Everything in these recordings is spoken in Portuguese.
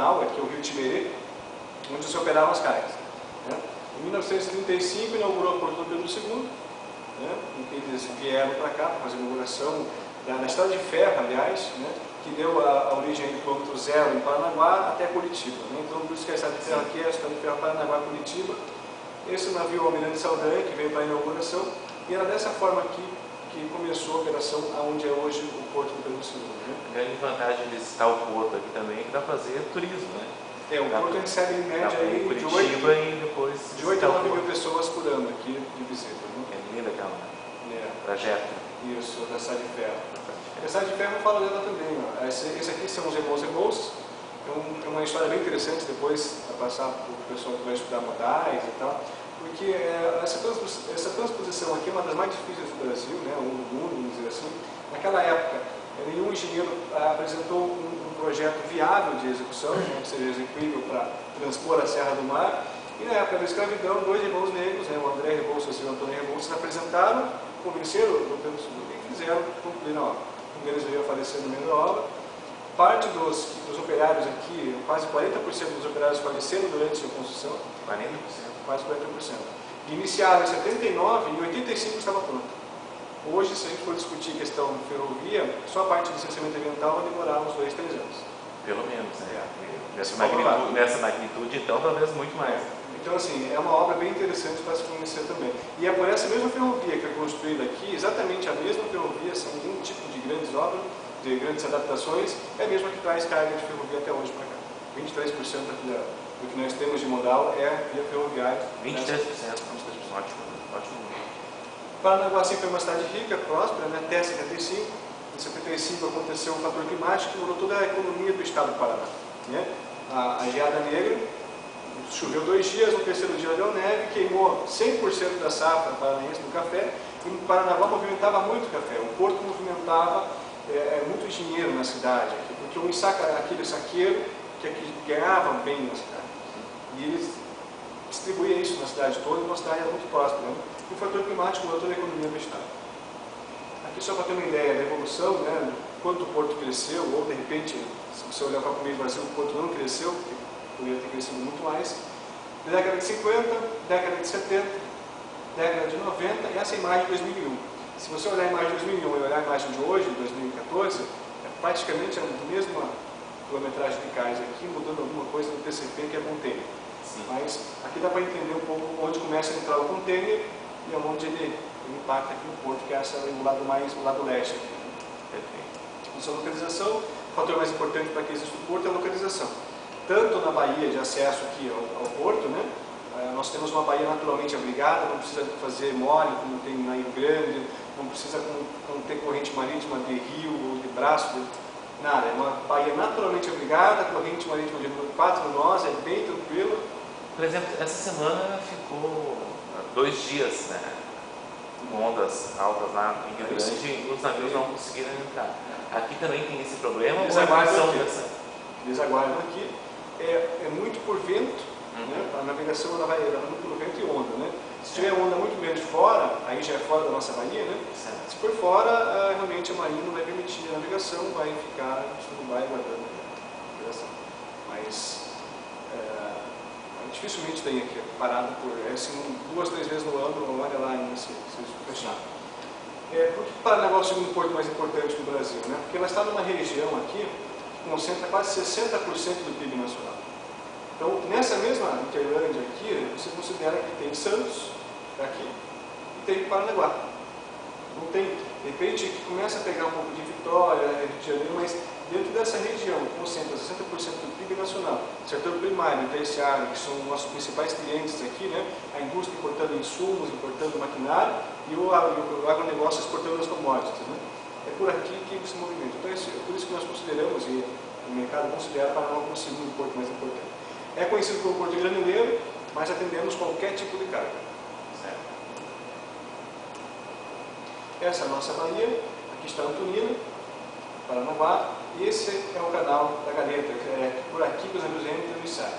canal, aqui é o Rio Tiberê, onde se operavam as cargas. Né? Em 1935 inaugurou o Porto do Pedro II, né? Em que eles vieram para cá para fazer a inauguração da estrada de ferro, aliás, né? Que deu a origem do quilômetro zero em Paranaguá até Curitiba. Né? Então, por isso que a estrada de ferro aqui é a estrada de ferro Paranaguá-Curitiba. Esse navio Almirante Saldanha, que veio para a inauguração, e era dessa forma aqui que começou a operação aonde é hoje o Porto do Pedro II. Né? A grande vantagem de visitar o porto aqui também é que dá para fazer turismo, né? O porto recebe em média aí de 8 a 9 mil pessoas por ano aqui de visita. Né? É linda aquela trajeto. Isso, da estrada de ferro. A estrada de ferro eu falo dela também. Ó. Esse aqui são os rebolsos. É uma história bem interessante depois para passar para o pessoal que vai estudar modais e tal. Porque essa transposição aqui é uma das mais difíceis do Brasil, né, ou do mundo, vamos dizer assim. Naquela época, nenhum engenheiro apresentou um projeto viável de execução, né, que seja execuível para transpor a Serra do Mar. E na época da escravidão, dois irmãos negros, né, o André Rebouças e o Antônio Rebouças, apresentaram, convenceram o Dr. II e fizeram concluir a obra. Um deles veio a falecer no meio da obra. Parte dos operários aqui, quase 40% dos operários faleceram durante a sua construção. 40%? Quase 40%. Iniciaram em 79 e em 85 estava pronto. Hoje, se a gente for discutir a questão de ferrovia, só a parte de licenciamento ambiental vai demorar uns 2, 3 anos. Pelo menos, né? Nessa magnitude, então, talvez muito mais. Então, assim, é uma obra bem interessante para se conhecer também. E é por essa mesma ferrovia que é construída aqui, exatamente a mesma ferrovia, sem nenhum tipo de grandes obras, de grandes adaptações, é a mesma que traz carga de ferrovia até hoje para cá. 23% do que nós temos de modal é via ferroviária. 23%? Ótimo. Paranaguá sempre é uma cidade rica, próspera, né? Até 75. Em 75 aconteceu um fator climático que mudou toda a economia do estado do Paraná. Né? A geada negra, choveu 2 dias, no terceiro dia deu neve, queimou 100% da safra paranaense do café, e o Paranaguá movimentava muito café. O porto movimentava muito dinheiro na cidade, porque aquele saqueiro que ganhava bem na cidade. E eles distribuíam isso na cidade toda, e uma cidade era muito próspera. Né? E o fator climático mudou toda a economia do estado. Aqui só para ter uma ideia da evolução, né, quanto o porto cresceu, ou de repente, se você olhar para o meio do Brasil, o porto não cresceu, porque poderia ter crescido muito mais. Década de 50, década de 70, década de 90 e essa imagem de 2001. Se você olhar a imagem de 2001 e olhar a imagem de hoje, de 2014, é praticamente a mesma quilometragem de cais aqui, mudando alguma coisa no TCP, que é container. Mas aqui dá para entender um pouco onde começa a entrar o container e onde ele impacta aqui no porto, que é o lado leste aqui. Perfeito. Localização, o fator mais importante para que exista o porto é a localização. Tanto na baía de acesso aqui ao porto, né? Nós temos uma baía naturalmente abrigada, não precisa fazer mole, como tem na Rio Grande, não precisa como ter corrente marítima de rio ou de braço, nada. É uma baía naturalmente abrigada, corrente marítima de 4 nós, é bem tranquilo. Por exemplo, essa semana ficou 2 dias, né, com ondas altas lá em Rio Grande e os navios não conseguiram entrar. Aqui também tem esse problema? Eles aguardam aqui. É muito por vento, né? A navegação ela vai muito por vento e onda. Né? Se tiver onda muito grande fora, aí já é fora da nossa baía, né? Se for fora, realmente a marinha não vai permitir a navegação, vai ficar no bar aguardando a navegação. Mas dificilmente tem aqui parado por assim, 2, 3 vezes no ano, olha lá ainda se fechar. Por que Paranaguá é o segundo porto mais importante do Brasil? Né? Porque ela está numa região aqui que concentra quase 60% do PIB nacional. Então, nessa mesma Interlândia aqui, você considera que tem Santos, aqui, e tem Paranaguá. Não tem, de repente, que começa a pegar um pouco de Vitória, Rio de Janeiro, mas dentro dessa região, que concentra 60% do PIB nacional, setor primário e terciário, que são nossos principais clientes aqui, né? A indústria importando insumos, importando maquinário, e o agronegócio exportando as commodities. Né? É por aqui que se movimenta. Então, é por isso que nós consideramos, e o mercado considera Paranaguá como o segundo porto mais importante. É conhecido como porto de granileiro, mas atendemos qualquer tipo de carga. Certo. Essa é a nossa baía, aqui está Antonina, Paranaguá, e esse é o canal da Galeta, é por aqui que os navios entram e saem.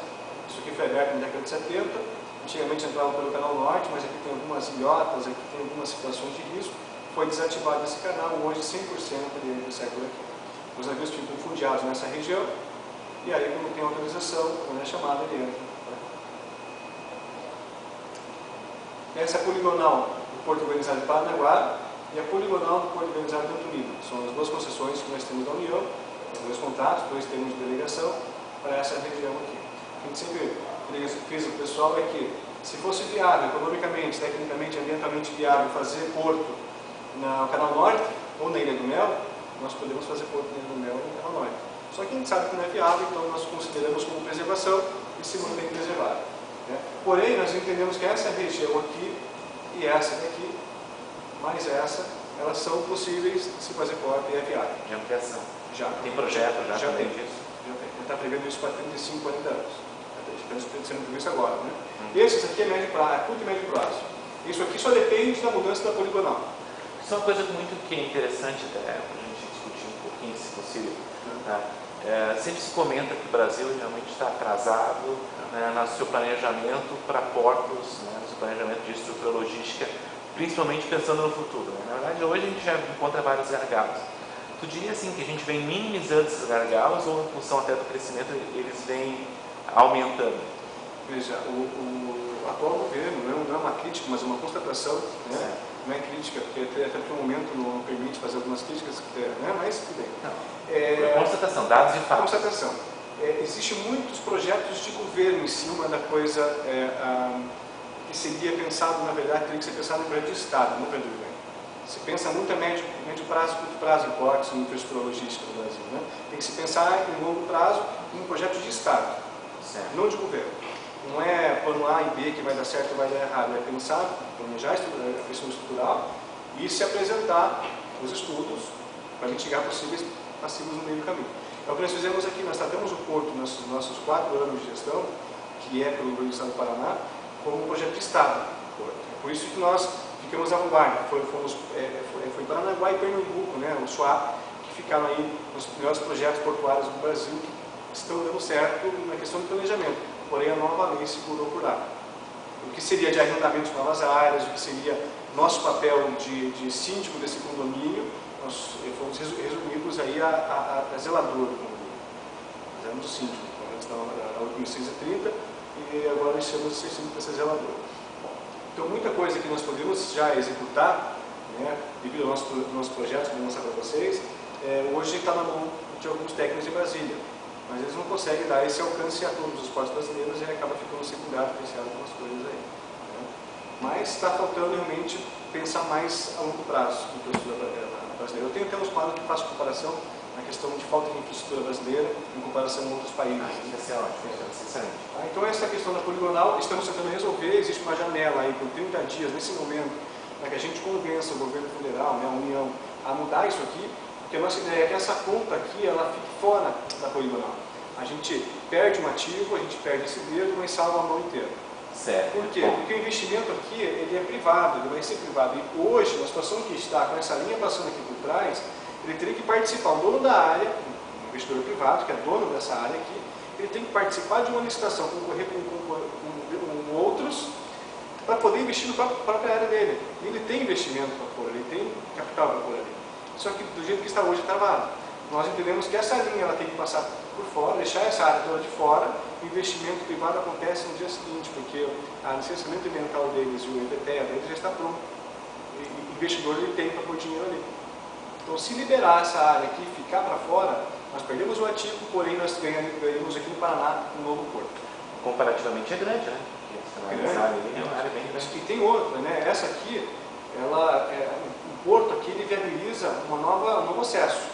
Isso aqui foi aberto na década de 70, antigamente entravam pelo canal norte, mas aqui tem algumas ilhotas, aqui tem algumas situações de risco. Foi desativado esse canal, hoje 100% ele entra e sai por aqui. Os navios ficam fundeados nessa região, e aí quando tem autorização, quando é chamado ele entra. Essa é a poligonal do Porto Organizado de Paranaguá e a poligonal do Porto Organizado de Antoniba. São as duas concessões que nós temos da União, dois contratos, dois termos de delegação para essa região aqui. A gente sempre fez o pessoal é que, se fosse viável, economicamente, tecnicamente, ambientalmente viável, fazer porto no Canal Norte ou na Ilha do Mel, nós podemos fazer porto na Ilha do Mel ou no Canal Norte. Só que a gente sabe que não é viável, então nós consideramos como preservação e se mantém preservado. Né? Porém, nós entendemos que essa região aqui e essa daqui, mais essa, elas são possíveis de se fazer porto e é viável. De ampliação. Já. Tem projeto já tem disso? Já tem. Está prevendo isso para 35, 40 anos. Está sendo previsto agora. Né? Esses aqui é médio prazo, curto e médio prazo. Isso aqui só depende da mudança da poligonal. Isso é uma coisa muito que é interessante para a gente discutir um pouquinho, se possível. Tá? Sempre se comenta que o Brasil realmente está atrasado no seu planejamento para portos, no seu planejamento de estrutura logística, principalmente pensando no futuro. Na verdade, hoje a gente já encontra vários gargalos. Tu diria assim que a gente vem minimizando esses gargalos ou, em função até do crescimento, eles vêm aumentando? Veja, o atual governo não é uma crítica, mas uma constatação, né? Não é crítica, porque até o momento não permite fazer algumas críticas, né? Mas tudo bem. É constatação, dados de fato. Constatação. Existem muitos projetos de governo em cima da coisa que seria pensado, na verdade, teria que ser pensado em projeto de Estado, não projeto de governo. Se pensa muito a médio prazo, curto prazo em portos, em infraestrutura logística no Brasil. Né? Tem que se pensar em longo prazo em projetos de Estado, não de governo. Não é plano A e B que vai dar certo ou vai dar errado, é pensar, planejar a questão estrutural e se apresentar os estudos para mitigar possíveis passivos no meio do caminho. É o que nós fizemos aqui, nós tratamos o Porto nos nossos 4 anos de gestão, que é pelo governo do Estado do Paraná, como um projeto de Estado. É por isso que nós ficamos a vanguarda, foi Paranaguá e Pernambuco, né, o SWAP, que ficaram aí nos melhores projetos portuários do Brasil, que estão dando certo na questão do planejamento. Porém, a nova lei segurou por lá. O que seria de arrendamento de novas áreas, o que seria nosso papel de síndico desse condomínio, nós fomos resumidos aí a zelador do condomínio. Nós éramos o síndico, antes da 8.630 e agora nós chamamos de síndico para ser zelador. Então, muita coisa que nós podemos já executar, né, devido aos nossos projetos, que eu vou mostrar para vocês, hoje está na mão de alguns técnicos de Brasília. Mas eles não conseguem dar esse alcance a todos os portos brasileiros e acaba ficando secundário, apreciado algumas coisas aí. Né? Mas está faltando realmente pensar mais a longo prazo em infraestrutura brasileira. Eu tenho até uns quadros que faço comparação na questão de falta de infraestrutura brasileira em comparação com outros países. Isso é ótimo, Então essa questão da poligonal, estamos tentando resolver, existe uma janela aí por 30 dias, nesse momento, para que a gente convença o governo federal, né, a União, a mudar isso aqui. Porque a nossa ideia é que essa conta aqui, ela fique fora da poligonal. A gente perde um ativo, a gente perde esse dedo, mas salva a mão inteira. Certo. Por quê? Porque o investimento aqui, ele é privado, ele vai ser privado. E hoje, na situação que está, com essa linha passando aqui por trás, ele teria que participar, o dono da área, um investidor privado, que é dono dessa área aqui, ele tem que participar de uma licitação, concorrer com outros, para poder investir na própria área dele. E ele tem investimento para pôr, ele tem capital para pôr ali. Só que do jeito que está hoje, travado. Nós entendemos que essa linha ela tem que passar por fora, deixar essa área toda de fora, o investimento privado acontece no dia seguinte, porque o licenciamento ambiental deles e o EPTEA deles já está pronto. O investidor ele tem para pôr dinheiro ali. Então, se liberar essa área aqui e ficar para fora, nós perdemos o ativo, porém nós ganhamos aqui no Paraná um novo porto. Comparativamente é grande, né? Essa área é uma área bem grande. E tem outra, né? Essa aqui, o porto aqui ele viabiliza um novo acesso.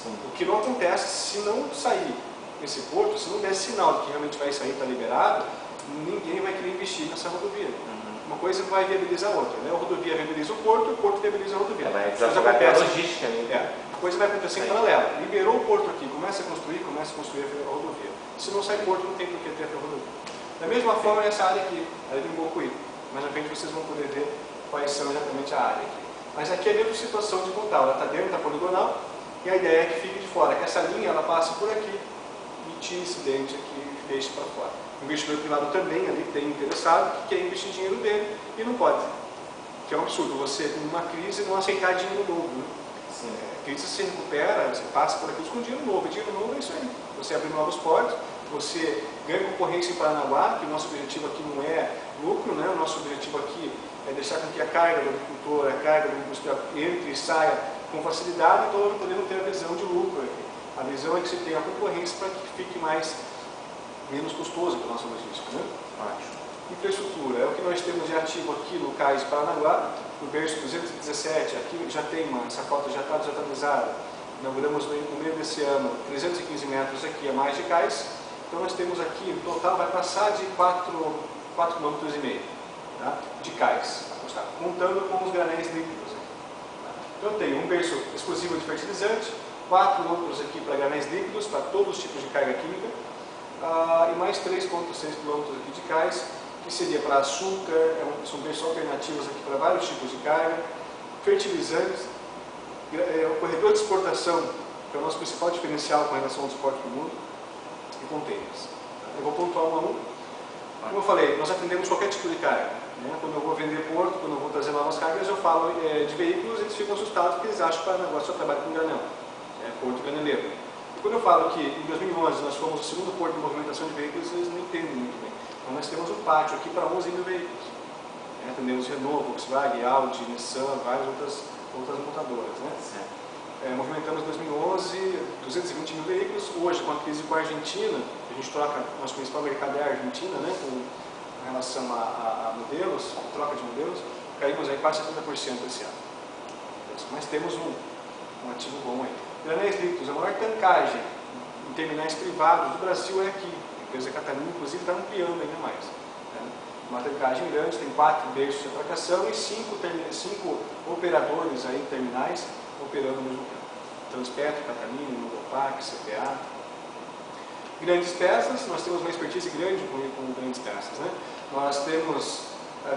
Sim. O que não acontece se não sair esse porto, se não der sinal de que realmente vai sair, está liberado, ninguém vai querer investir nessa rodovia. Uma coisa vai viabilizar a outra, né? A rodovia viabiliza o porto viabiliza a rodovia. Vai desafogar até a logística ali. A coisa vai acontecer em paralelo. Liberou o porto aqui, começa a construir a rodovia. Se não sai porto, não tem por que ter a rodovia. Da mesma forma, essa área aqui, a área do Imbocuí. Mais à frente vocês vão poder ver quais são exatamente a área aqui. Mas aqui é a mesma situação de contar, ela está dentro da poligonal e a ideia é que fique de fora, que essa linha ela passe por aqui e tire esse dente aqui e deixe para fora. O investidor privado também ali tem interessado que quer investir dinheiro dele e não pode. Que é um absurdo você, numa crise, não aceitar dinheiro novo. Né? A crise se recupera, você passa por aqui com dinheiro novo. E dinheiro novo é isso aí. Você abrir novos portos, você ganha concorrência em Paranaguá, que o nosso objetivo aqui não é lucro, né? O nosso objetivo aqui é deixar com que a carga do agricultor, a carga do industrial entre e saia com facilidade, então não podemos ter a visão de lucro aqui. A visão é que você tenha a concorrência para que fique menos custoso para a nossa logística, né? Infraestrutura, é o que nós temos de ativo aqui no Cais Paranaguá, no berço 217, aqui já tem essa cota já está desatualizada. Inauguramos no meio desse ano 315 metros aqui a mais de cais, então nós temos aqui, no total vai passar de 4,5 km, tá? De cais, contando com os granéis líquidos aqui. Então eu tenho um berço exclusivo de fertilizante, 4 km aqui para granéis líquidos, para todos os tipos de carga química, e mais 3,6 km aqui de cais, que seria para açúcar, são berços alternativos aqui para vários tipos de carga, fertilizantes, o corredor de exportação, que é o nosso principal diferencial com relação ao exporte do mundo, e containers. Eu vou pontuar um a um. Como eu falei, nós atendemos qualquer tipo de carga. Né? Quando eu vou vender porto, quando eu vou trazer novas cargas, eu falo de veículos, eles ficam assustados porque eles acham que o negócio só trabalha com granel, porto graneleiro. E quando eu falo que em 2011 nós fomos o segundo porto de movimentação de veículos, eles não entendem muito bem. Então nós temos um pátio aqui para 11 mil veículos. Atendemos Renault, Volkswagen, Audi, Nissan, várias outras montadoras. Né? Movimentamos em 2011 220 mil veículos. Hoje, com a crise com a Argentina, a gente troca, nosso principal mercado é a Argentina, né, com relação a modelos, troca de modelos, caímos aí quase 70% esse ano. Mas temos um ativo bom aí. Granéis líquidos, a maior tancagem em terminais privados do Brasil é aqui. A empresa Catalina, inclusive, está ampliando ainda mais. Né? Uma tancagem grande, tem 4 berços de atracação e 5 operadores aí, terminais operando ao mesmo tempo. Transpetro, Catalina, Novopac, CPA. Grandes peças, nós temos uma expertise grande com grandes peças. Né? Nós temos,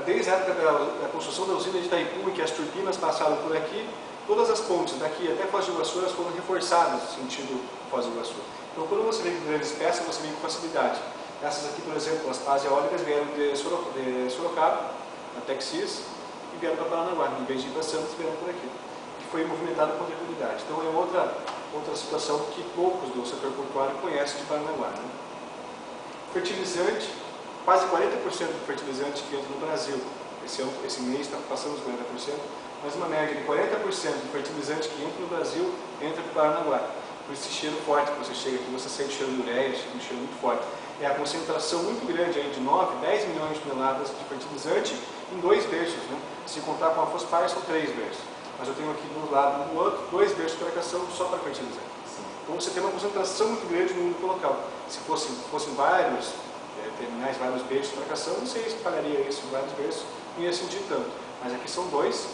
desde a época da construção da usina de Itaipu, em que as turbinas passaram por aqui, todas as pontes daqui até Foz do Iguaçu elas foram reforçadas no sentido Foz do Iguaçu. Então, quando você vem com grandes peças, você vem com facilidade. Essas aqui, por exemplo, as pás eólicas vieram de Sorocaba, da Texis, e vieram para Paranaguá. Em vez de ir para Santos, vieram por aqui. E foi movimentado com tranquilidade. Então, é outra situação que poucos do setor portuário conhecem de Paranaguá. Né? Fertilizante, quase 40% do fertilizante que entra no Brasil. Esse mês está passando os 40%, mas uma média de 40% do fertilizante que entra no Brasil entra para Paranaguá. Por esse cheiro forte que você chega aqui, você sente cheiro de ureia, um cheiro muito forte. É a concentração muito grande aí de 9, 10 milhões de toneladas de fertilizante em 2 berços. Né? Se contar com a Fospar, são 3 berços. Mas eu tenho aqui do lado do outro 2 berços de atracação só para fertilizante. Então você tem uma concentração muito grande no único local. Se fossem vários terminais, vários berços de atracação, não sei se espalharia isso em vários berços, não ia sentir tanto. Mas aqui são 2.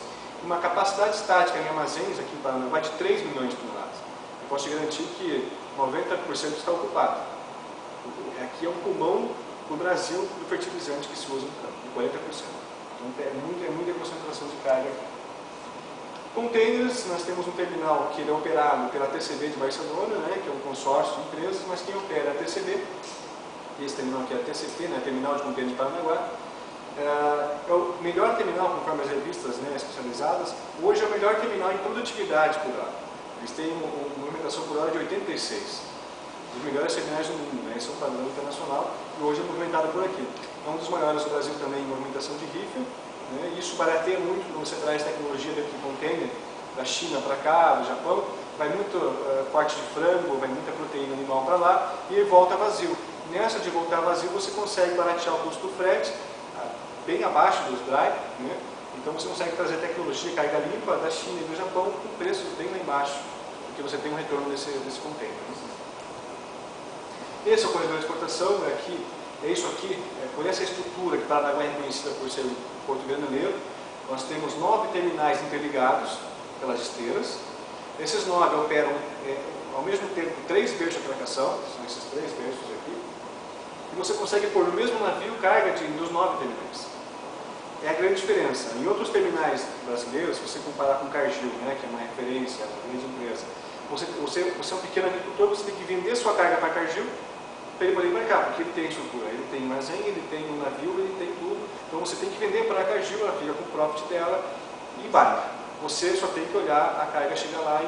Uma capacidade estática em armazéns aqui em Paranaguá de 3 milhões de toneladas. Eu posso te garantir que 90% está ocupado. Aqui é um pulmão do Brasil do fertilizante que se usa no campo, de 40%. Então é muita concentração de carga aqui. Containers, nós temos um terminal que ele é operado pela TCB de Barcelona, né, que é um consórcio de empresas, mas quem opera é a TCB. E esse terminal aqui é a TCP, né, Terminal de Containers de Paranaguá. É o melhor terminal, conforme as revistas, né, especializadas. Hoje é o melhor terminal em produtividade por hora. Eles têm uma movimentação por hora de 86. Os melhores terminais do mundo, né? Esse é um padrão internacional e hoje é movimentado por aqui. É um dos maiores do Brasil também em movimentação de rifa. Né? E isso barateia muito quando você traz tecnologia daqui de container, da China para cá, do Japão. Vai muito corte de frango, vai muita proteína animal para lá e volta vazio. Nessa de voltar vazio você consegue baratear o custo do frete, bem abaixo dos dry, né? Então você consegue trazer tecnologia, carga limpa da China e do Japão com preços bem lá embaixo, porque você tem um retorno desse container. Esse é o corredor de exportação, é isso aqui, por essa estrutura que Paranaguá é reconhecida por ser um porto graneleiro. Nós temos 9 terminais interligados pelas esteiras. Esses 9 operam ao mesmo tempo 3 berços de atracação, são esses 3 berços aqui, e você consegue pôr no mesmo navio carga dos 9 terminais. É a grande diferença. Em outros terminais brasileiros, se você comparar com o Cargill, né, que é uma referência, uma grande empresa, você é um pequeno agricultor, você tem que vender sua carga para Cargill para ele poder embarcar, porque ele tem estrutura, ele tem armazém, ele tem um navio, ele tem tudo. Então você tem que vender para a Cargill, ela fica com o profit dela e embarca. Você só tem que olhar a carga chegar lá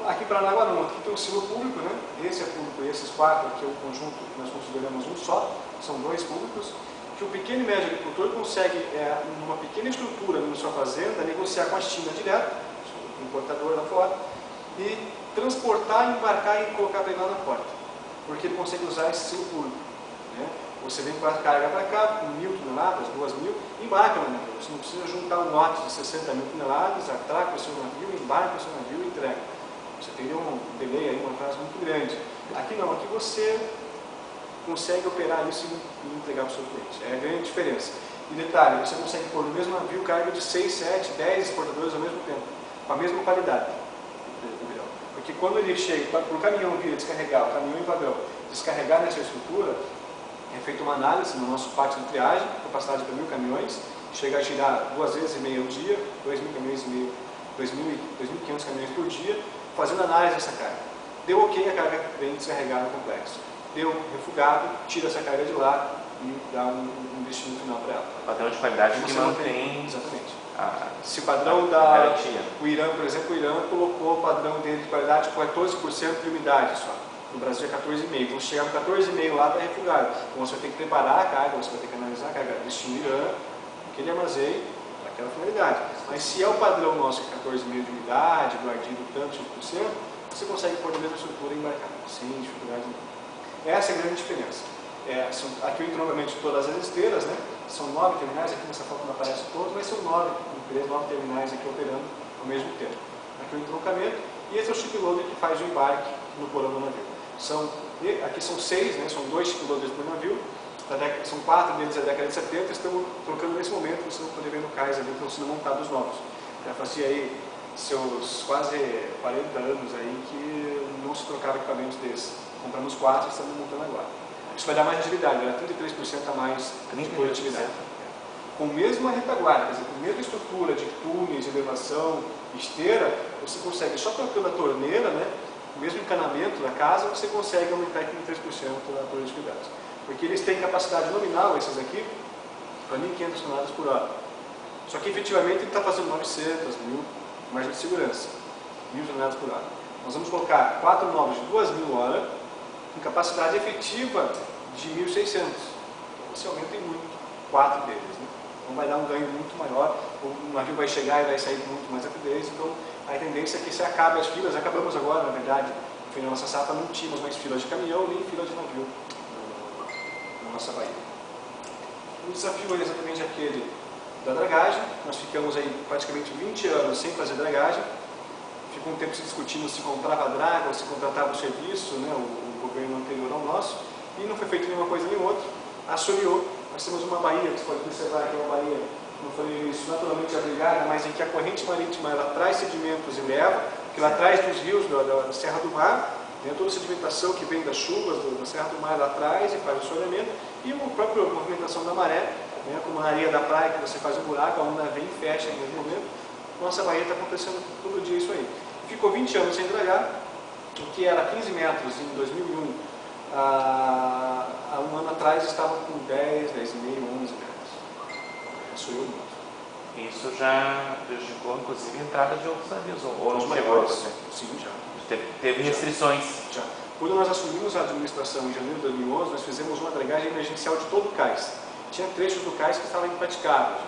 Aqui em Paranaguá não, aqui tem um silo público, né? Esse é público e esses 4 aqui é o conjunto que nós consideramos um só, são 2 públicos, que o pequeno e médio agricultor consegue, numa pequena estrutura na sua fazenda, negociar com a China direto, o importador lá fora, e transportar, embarcar e colocar para ele lá na porta, porque ele consegue usar esse silo público, né? Você vem com a carga para cá, 1.000 toneladas, 2.000, embarca no navio. Você não precisa juntar um lote de 60.000 toneladas, atraca o seu navio, embarca o seu navio e entrega. Você teria um delay aí, um atraso muito grande. Aqui não, aqui você consegue operar isso e entregar para o seu cliente. É a grande diferença. E detalhe, você consegue pôr no mesmo navio carga de 6, 7, 10 exportadores ao mesmo tempo, com a mesma qualidade. Porque quando ele chega, para o caminhão vir descarregar, o caminhão em vagão, descarregar nessa estrutura, é feita uma análise no nosso pátio de triagem, capacidade para 1.000 caminhões, chega a girar 2,5 vezes ao dia, 2.000 caminhões e meio, 2.500 caminhões por dia, fazendo análise dessa carga. Deu ok, a carga vem descarregada no complexo. Deu refugado, tira essa carga de lá e dá um destino final para ela. O padrão de qualidade que mantém. Exatamente. Se o a padrão garantia. O Irã, por exemplo, o Irã colocou o padrão dele de qualidade com 14% de umidade só. No Brasil é 14,5%. Então, se chegar no 14,5% lá, está refugado. Então, você vai ter que preparar a carga, você vai ter que analisar a carga, destino Irã, aquele armazém, para aquela finalidade. Mas se é o padrão nosso, que é 14,5% de umidade, guardido tanto, 5%, você consegue pôr na mesma estrutura e embarcar, sem dificuldade nenhuma. Essa é a grande diferença. Aqui o entroncamento de todas as esteiras, né? São 9 terminais, aqui nessa foto não aparece todos, mas são 9 terminais aqui operando ao mesmo tempo. Aqui o entroncamento, e esse é o chip loader que faz o embarque no porão do navio. Aqui são 6, né? São 2 chip loaders por navio, são 4 deles da década de 70, estamos trocando nesse momento, vocês vão poder ver no cais ali, estão sendo montados novos. Já fazia aí seus quase 40 anos aí que não se trocava equipamentos desses. Compramos 4 e estamos montando agora. Isso vai dar mais agilidade, era 33% a mais de produtividade. Com a mesma retaguarda, quer dizer, com a mesma estrutura de túneis, elevação, esteira, você consegue, só trocando a torneira, né, o mesmo encanamento da casa, você consegue aumentar em 33% a produtividade. Porque eles têm capacidade nominal, esses aqui, para 1.500 toneladas por hora. Só que efetivamente ele está fazendo 900, 1.000, margem de segurança, 1.000 toneladas por hora. Nós vamos colocar 4 novos de 2.000 horas, com capacidade efetiva de 1.600. Então você aumenta em muito 4 deles. Né? Então vai dar um ganho muito maior, o navio vai chegar e vai sair com muito mais rapidez. Então a tendência é que se acabe as filas, acabamos agora, na verdade, no final da nossa safra não tínhamos mais filas de caminhão nem filas de navio na nossa baía. O desafio é exatamente aquele da dragagem. Nós ficamos aí praticamente 20 anos sem fazer dragagem. Ficou um tempo se discutindo se comprava draga ou se contratava o serviço, né, o governo anterior ao nosso, e não foi feito nenhuma coisa nem outra. Assoreou. Nós temos uma baía, você pode observar que é uma baía, não foi isso naturalmente abrigada, mas em que a corrente marítima ela traz sedimentos e leva, que lá atrás dos rios da Serra do Mar, tem toda a sedimentação que vem das chuvas da Serra do Mar lá atrás e faz o assoreamento, e a própria movimentação da maré, né, como na areia da praia que você faz um buraco, a onda vem e fecha em mesmo momento. Nossa baía está acontecendo todo dia isso aí. Ficou 20 anos sem dragar, o que era 15 metros em 2001, há um ano atrás estavam com 10, 10,5, 11 metros. Isso eu muito. Isso já prejudicou, inclusive, a entrada de outros navios, ou não chegou? Sim, já. Teve restrições? Já. Quando nós assumimos a administração em janeiro de 2011, nós fizemos uma dragagem emergencial de todo o cais. Tinha trechos do cais que estavam impraticáveis.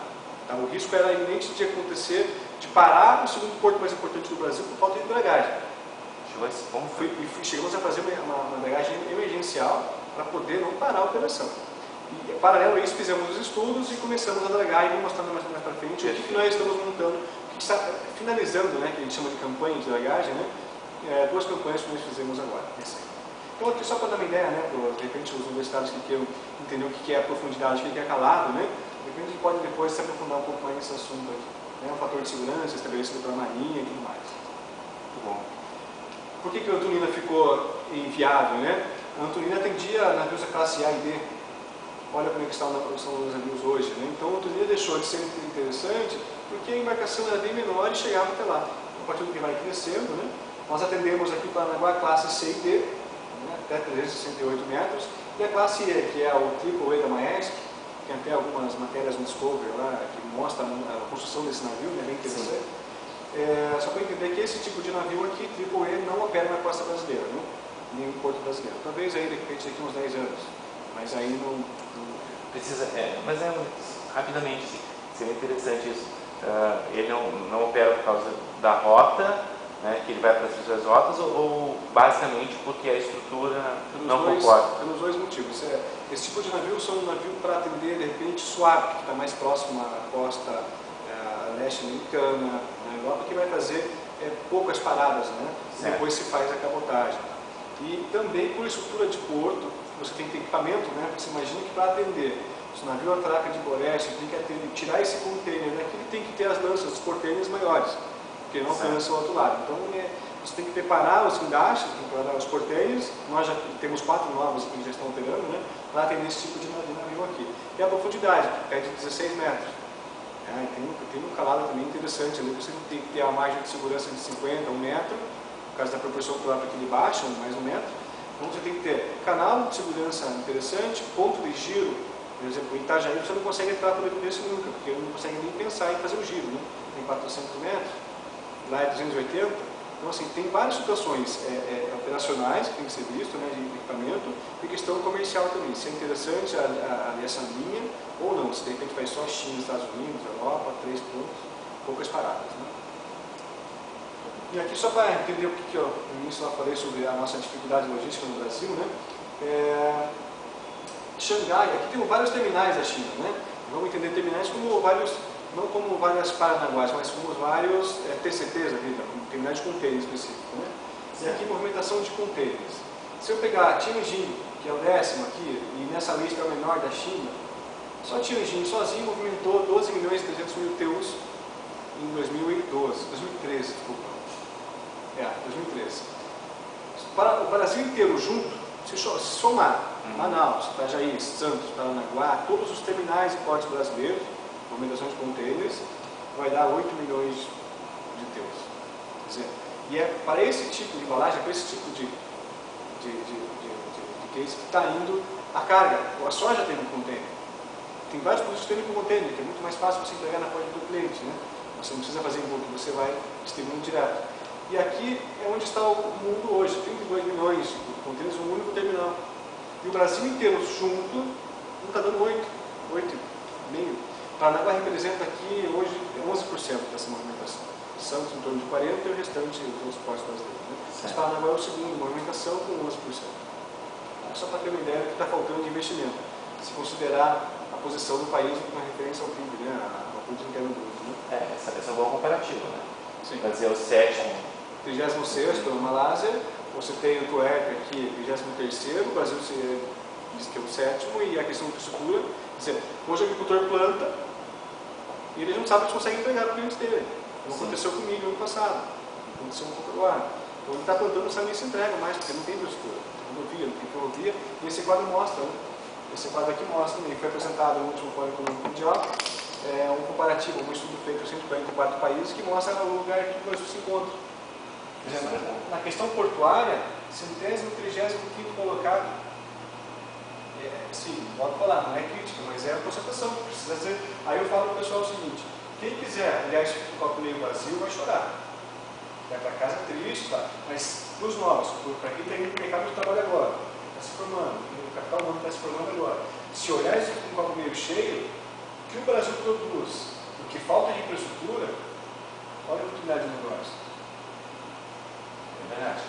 Tá? O risco era iminente de acontecer, de parar o segundo porto mais importante do Brasil por falta de dragagem. Chegou a esse ponto? Chegamos a fazer uma dragagem emergencial para poder não parar a operação. E, paralelo a isso, fizemos os estudos e começamos a dragar, e vou mostrar mais para frente o que nós estamos montando, o que está finalizando, né, que a gente chama de campanha de dragagem, né, 2 campanhas que nós fizemos agora. Então, aqui só para dar uma ideia, né, de repente os universitários que queiram entender o que é a profundidade, o que é calado, né, de repente a gente pode depois se aprofundar um pouco mais nesse assunto aqui. O fator de segurança estabelecido pela Marinha e tudo mais. Muito bom. Por que a Antonina ficou inviável, né? A Antonina atendia navios da classe A e B. Olha como é que estão os navios hoje, né? Então a Antonina deixou de ser interessante porque a embarcação era bem menor e chegava até lá. A partir do que vai crescendo, né? Nós atendemos aqui para Paranaguá a classe C e D, né? Até 368 metros, e a classe E, que é o AAA da Maersk. Tem até algumas matérias no Discovery lá que mostram a construção desse navio, né, bem interessante. Só para entender que esse tipo de navio aqui, AAA, não opera na costa brasileira, né? Nem no porto brasileiro. Talvez aí, de repente, daqui uns 10 anos. Mas aí não... Precisa, mas rapidamente, sim, seria interessante isso. Ele não opera por causa da rota, né, que ele vai para as suas rotas, ou basicamente porque a estrutura não concorda? Pelos dois motivos. Esse tipo de navio são um navio para atender, de repente, Suape, que está mais próximo à costa leste americana, na Europa, que vai fazer poucas paradas, né? Depois se faz a cabotagem. E também por estrutura de porto, você tem que ter equipamento, né? Você imagina que para atender, se o navio atraca de Boreste, tem que tirar esse container daqui, ele tem que ter as lanças, os porteiros maiores, porque não alcançam o outro lado. Então você tem que preparar os guindastes, tem que preparar os porteiros. Nós já temos 4 novos que já estão operando, né? Para atender esse tipo de navio aqui. E a profundidade, que é de 16 metros. Tem um calado também interessante ali, você tem que ter a margem de segurança de 50, 1 metro, por causa da proporção própria que ele baixa, mais 1 metro. Então você tem que ter canal de segurança interessante, ponto de giro. Por exemplo, em Itajaí você não consegue entrar por desse nunca, porque ele não consegue nem pensar em fazer o giro, né? Tem 400 metros, lá é 280. Então, assim, tem várias situações operacionais que tem que ser visto, né, de equipamento, e questão comercial também. Se é interessante ali essa linha, ou não. Se de repente faz só China, Estados Unidos, Europa, 3 pontos, poucas paradas. Né? E aqui, só para entender o que eu no início eu falei sobre a nossa dificuldade logística no Brasil, né? Xangai, aqui tem vários terminais da China, né? Vamos entender terminais como vários, não como várias Paranaguás, mas como vários TCTs aqui, terminais de containers específicos, né? E aqui movimentação de containers. Se eu pegar Tianjin, que é o 10º aqui, e nessa lista é o menor da China, só Tianjin sozinho movimentou 12 milhões e 300 mil TEUs em 2013, desculpa. 2013. Para o Brasil inteiro junto, se somar Manaus, Itajaí, Santos, Paranaguá, todos os terminais e portos brasileiros, movimentação de containers, vai dar 8 milhões de TEUs. Quer dizer, e é para esse tipo de embalagem, para esse tipo de case que está indo a carga. A soja tem um container. Tem vários produtos que tem um container, que é muito mais fácil você entregar na porta do cliente, né? Você não precisa fazer embarque, você vai distribuindo direto. E aqui é onde está o mundo hoje, 32 milhões de containers, um único terminal. E o Brasil inteiro junto, não está dando 8,5%. Paranaguá representa aqui hoje 11% dessa movimentação. Santos em torno de 40% e o restante os outros portos brasileiros. Né? Mas Paranaguá é o segundo, movimentação com 11%. Só para ter uma ideia do que está faltando de investimento. Se considerar a posição do país como uma referência ao PIB, né? Ao produto interno bruto. Né? Essa é uma boa comparativa, né? Sim. Quer dizer, o 7º. 36º na Malásia, você tem o TUEP aqui, 23º, o Brasil diz que é o 7º, e a questão de infraestrutura, quer dizer, hoje o agricultor planta e ele não sabe se consegue entregar para o cliente dele. Como aconteceu comigo no ano passado, aconteceu um pouco agora. Então ele está plantando, não sabe nem se entrega mais, porque não tem infraestrutura, não tem rodovia, não tem ferrovia, e esse quadro mostra, né? Esse quadro aqui mostra, ele foi apresentado no último Fórum Econômico Mundial, um comparativo, um estudo feito em 144 países que mostra o lugar que o Brasil se encontra. Na questão portuária, 130º, 35º colocado, sim, pode falar, não é crítica, mas é a constatação, precisa ser. Aí eu falo para o pessoal o seguinte: quem quiser, aliás, o Copo Meio Brasil vai chorar. Vai para casa triste, tá? Mas para os novos, para quem está indo no mercado de trabalho agora, está se formando, o capital humano está se formando agora, se olhar isso com o copo meio cheio, o que o Brasil produz, o que falta de infraestrutura, olha a oportunidade de negócio. É verdade.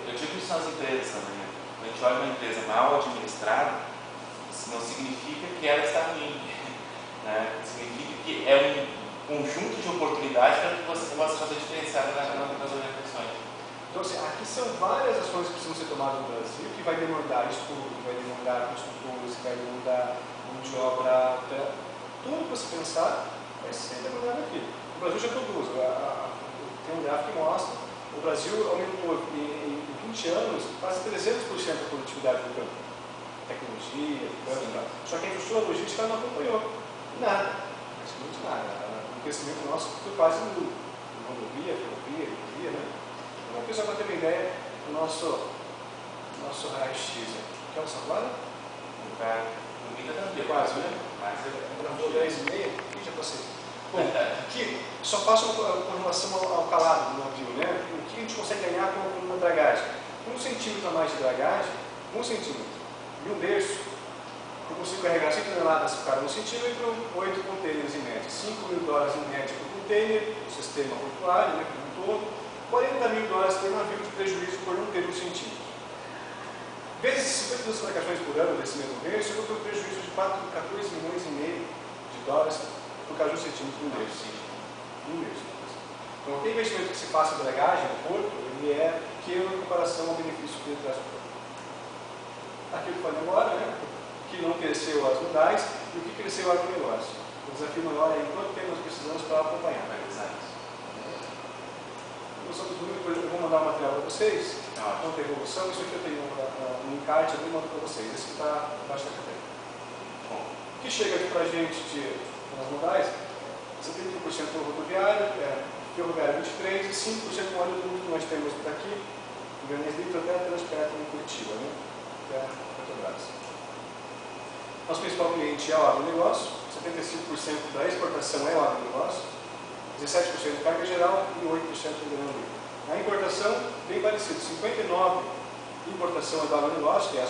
Eu digo isso nas empresas também. Quando a gente olha uma empresa mal administrada, isso não significa que ela está ruim. Né? Significa que é um conjunto de oportunidades para que você possa fazer diferenciada nas orientações. Então, assim, aqui são várias ações que precisam ser tomadas no Brasil, que vai demandar estudo, que vai demandar consultores, que vai demandar mão de obra, tudo que você pensar vai ser demandado aqui. O Brasil já produz, tem um gráfico que mostra. O Brasil aumentou em 20 anos quase 300% a produtividade do campo. Tecnologia, campo e tal. Só que a infraestrutura logística não acompanhou. Nada. Praticamente nada. O crescimento nosso foi quase nulo. Rodovia, ferrovia, né? Então, a pessoa para ter uma ideia do nosso raio-x. Quer uma salada? Comida também. Quase, né? Mas eu 10h30 e já passei. Bom, aqui só faço com relação ao calado do navio, né? O que a gente consegue ganhar com uma dragagem? 1 centímetro a mais de dragagem, 1 centímetro. E 1 terço, eu consigo carregar 100 toneladas por cada 1 centímetro, 8 containers em média, $5.000 em média por container, o sistema portuário, né, como um todo, $40.000 por navio de prejuízo por não ter 1 centímetro. Vezes 52 embarcações por ano desse mesmo mês, eu vou ter um prejuízo de $14,5 milhões por cada 1 centímetro do mês. Então, o investimento que se faça em dragagem no porto, ele é pequeno em comparação ao benefício que ele traz para o porto. Aquilo que eu falei agora, né? O que não cresceu as modais e o que cresceu o agronegócio. O desafio maior é em quanto tempo nós precisamos para acompanhar. Eu vou mandar um material para vocês, quanto à evolução. Isso aqui eu tenho um encarte, eu mando para vocês. Esse que está abaixo da cadeira. O que chega aqui para a gente nas modais, 71% rodoviário, ferroviário 23% e 5% do óleo que nós temos por aqui, em Grandes Litro até Transpetro em Curitiba, né? Até Petrobras. Nosso principal cliente é o agronegócio, 75% da exportação é o agronegócio, 17% carga geral e 8% grão livre. A importação, bem parecido, 59% importação é do agronegócio, que é o